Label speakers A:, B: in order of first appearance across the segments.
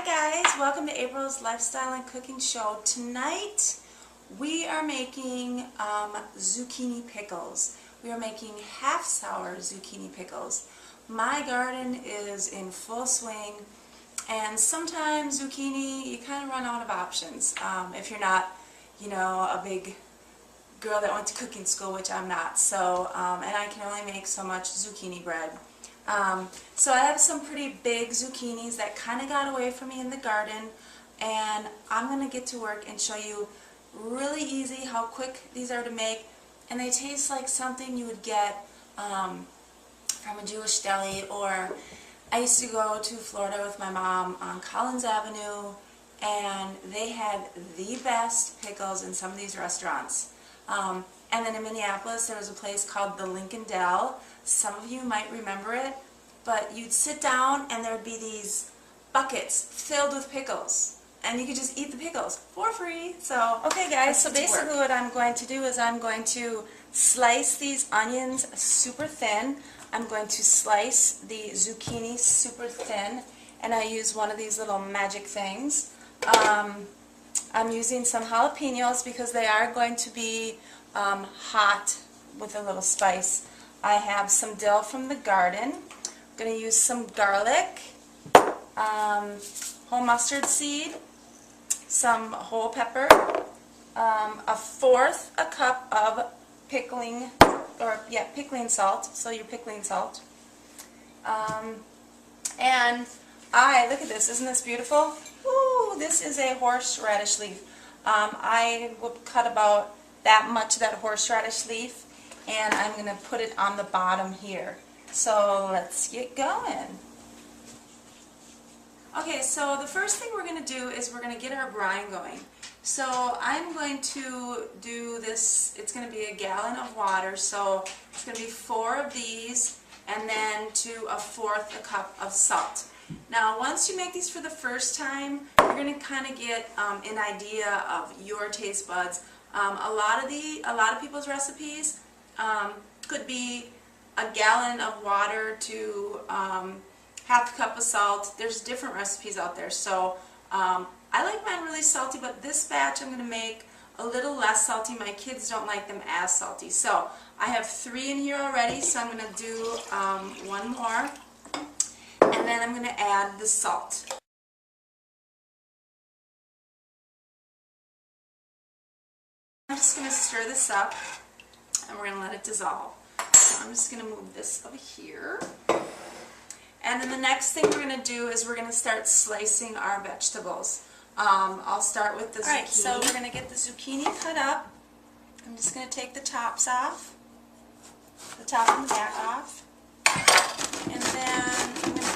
A: guys, welcome to April's Lifestyle and Cooking Show. Tonight we are making zucchini pickles. We are making half sour zucchini pickles. My garden is in full swing, and sometimes zucchini you kind of run out of options if you're not, a big girl that went to cooking school, which I'm not. So, and I can only make so much zucchini bread. So I have some pretty big zucchinis that kind of got away from me in the garden, and I'm going to get to work and show you really easy how quick these are to make, and they taste like something you would get from a Jewish deli. Or I used to go to Florida with my mom on Collins Avenue, and they had the best pickles in some of these restaurants. And then in Minneapolis there was a place called the Lincoln Dell. Some of you might remember it, but you'd sit down and there would be these buckets filled with pickles, and you could just eat the pickles for free. So okay guys, so basically what I'm going to do is I'm going to slice these onions super thin. I'm going to slice the zucchini super thin, and I use one of these little magic things. I'm using some jalapenos because they are going to be hot with a little spice. I have some dill from the garden. I'm going to use some garlic, whole mustard seed, some whole pepper, a fourth a cup of pickling salt, so your pickling salt. And look at this, isn't this beautiful? Ooh, this is a horseradish leaf. I will cut about that much of that horseradish leaf, and I'm going to put it on the bottom here. So let's get going. Okay, so the first thing we're going to do is we're going to get our brine going. So I'm going to do this, it's going to be a gallon of water, so it's going to be 4 of these, and then to a fourth a cup of salt. Now once you make these for the first time, you're going to kind of get an idea of your taste buds. A lot of people's recipes could be a gallon of water to half a cup of salt. There's different recipes out there, so I like mine really salty, but this batch I'm going to make a little less salty. My kids don't like them as salty. So I have 3 in here already, so I'm going to do 1 more, and then I'm going to add the salt. I'm just going to stir this up, and we're going to let it dissolve. So I'm just going to move this over here. And then the next thing we're going to do is we're going to start slicing our vegetables. I'll start with the zucchini. Alright, so we're going to get the zucchini cut up. I'm just going to take the tops off, the top and the back off. And then I'm going to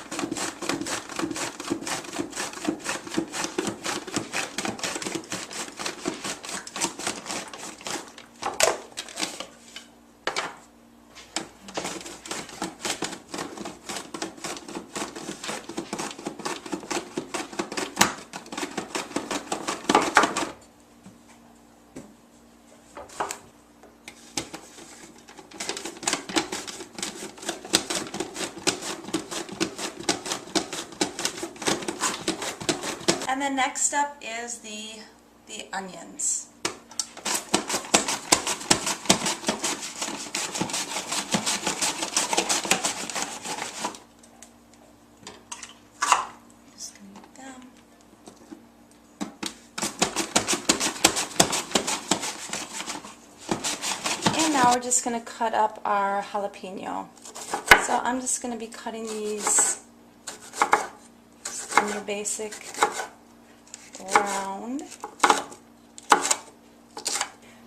A: And then next up is the onions. Just gonna move them. And now we're just going to cut up our jalapeno. So I'm just going to be cutting these in your basic round.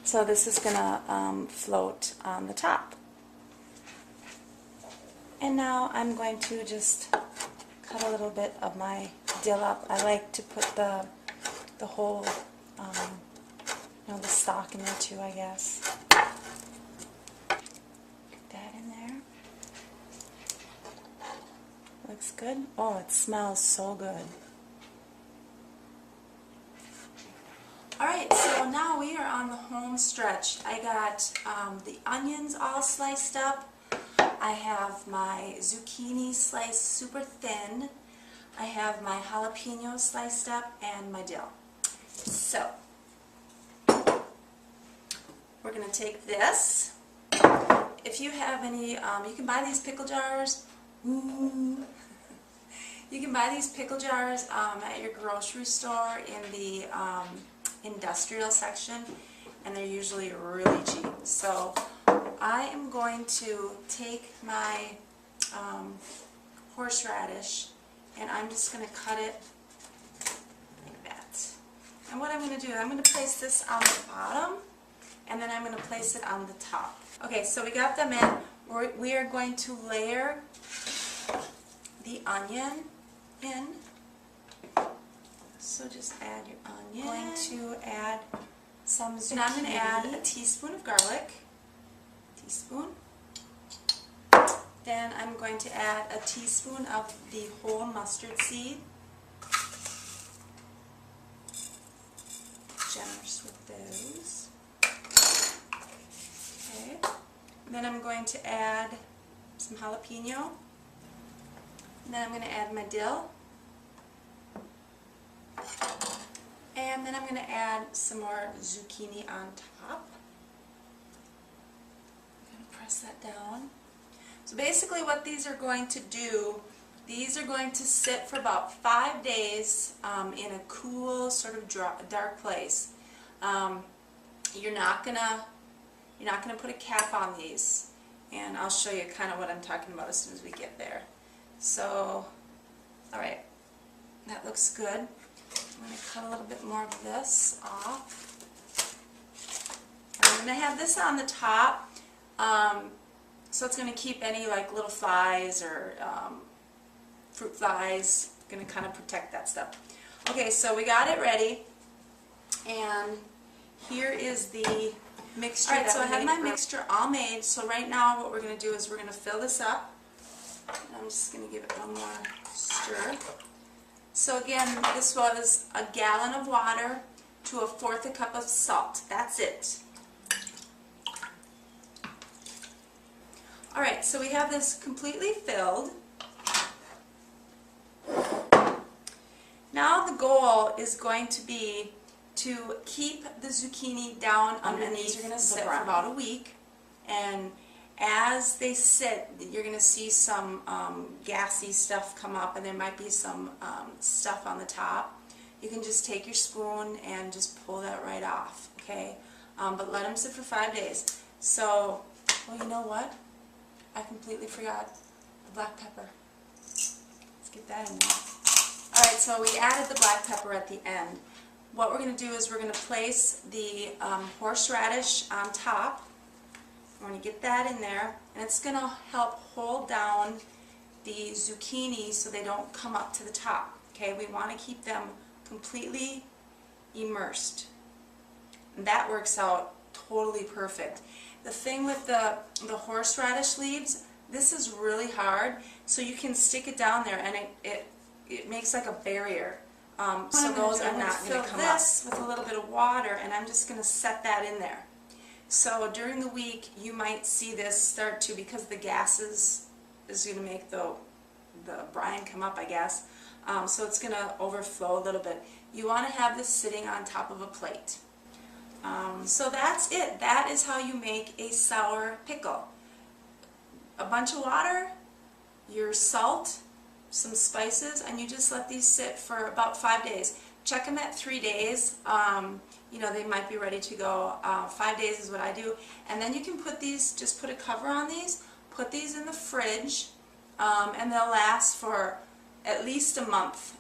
A: So this is going to float on the top. And now I'm going to just cut a little bit of my dill up. I like to put the whole, the stalk in there too, I guess. Put that in there. Looks good. Oh, it smells so good. Alright, so now we are on the home stretch. I got the onions all sliced up. I have my zucchini sliced super thin. I have my jalapeno sliced up and my dill. So, we're going to take this. If you have any, you can buy these pickle jars. Ooh. You can buy these pickle jars at your grocery store in the industrial section, and they're usually really cheap. So I am going to take my horseradish, and I'm just going to cut it like that. And what I'm going to do, I'm going to place this on the bottom, and then I'm going to place it on the top. Okay, so we got them in. We are going to layer the onion in. So just add your onion. I'm going to add some zucchini. And I'm going to add a teaspoon of garlic. Teaspoon. Then I'm going to add a teaspoon of the whole mustard seed. Generous with those. Okay. Then I'm going to add some jalapeno. And then I'm going to add my dill. And then I'm going to add some more zucchini on top. I'm going to press that down. So basically what these are going to do, these are going to sit for about 5 days in a cool, sort of dark place. You're not gonna put a cap on these, and I'll show you kind of what I'm talking about as soon as we get there. So, all right, that looks good. I'm going to cut a little bit more of this off. And I'm going to have this on the top, so it's going to keep any like little flies or fruit flies. Going to kind of protect that stuff. Okay, so we got it ready, and here is the mixture. All right, so I have my mixture all made. So right now, what we're going to do is we're going to fill this up. I'm just going to give it one more stir. So again, this was a gallon of water to 1/4 cup of salt. That's it. Alright, so we have this completely filled. Now the goal is going to be to keep the zucchini down underneath. And these are going to sit for about a week. And as they sit, you're going to see some gassy stuff come up, and there might be some stuff on the top. You can just take your spoon and just pull that right off, okay? But let them sit for 5 days. So, well, you know what? I completely forgot the black pepper. Let's get that in there. Alright, so we added the black pepper at the end. What we're going to do is we're going to place the horseradish on top. We're going to get that in there, and it's going to help hold down the zucchini so they don't come up to the top. Okay, we want to keep them completely immersed. And that works out totally perfect. The thing with the horseradish leaves, this is really hard, so you can stick it down there, and it makes like a barrier. So those are not going to come up. With a little bit of water, and I'm just going to set that in there. So during the week, you might see this start to, because the gases is going to make the brine come up, I guess. So it's going to overflow a little bit. You want to have this sitting on top of a plate. So that's it. That is how you make a sour pickle. A bunch of water, your salt, some spices, and you just let these sit for about 5 days. Check them at 3 days. You know, they might be ready to go. 5 days is what I do. And then you can put these, just put a cover on these, put these in the fridge, and they'll last for at least a month.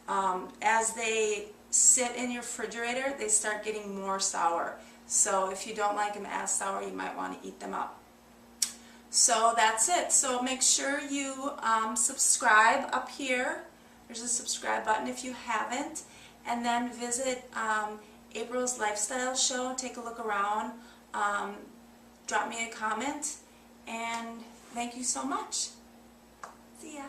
A: As they sit in your refrigerator, they start getting more sour. So if you don't like them as sour, you might want to eat them up. So that's it. So make sure you subscribe up here. There's a subscribe button if you haven't. And then visit April's Lifestyle Show. Take a look around. Drop me a comment. And thank you so much. See ya.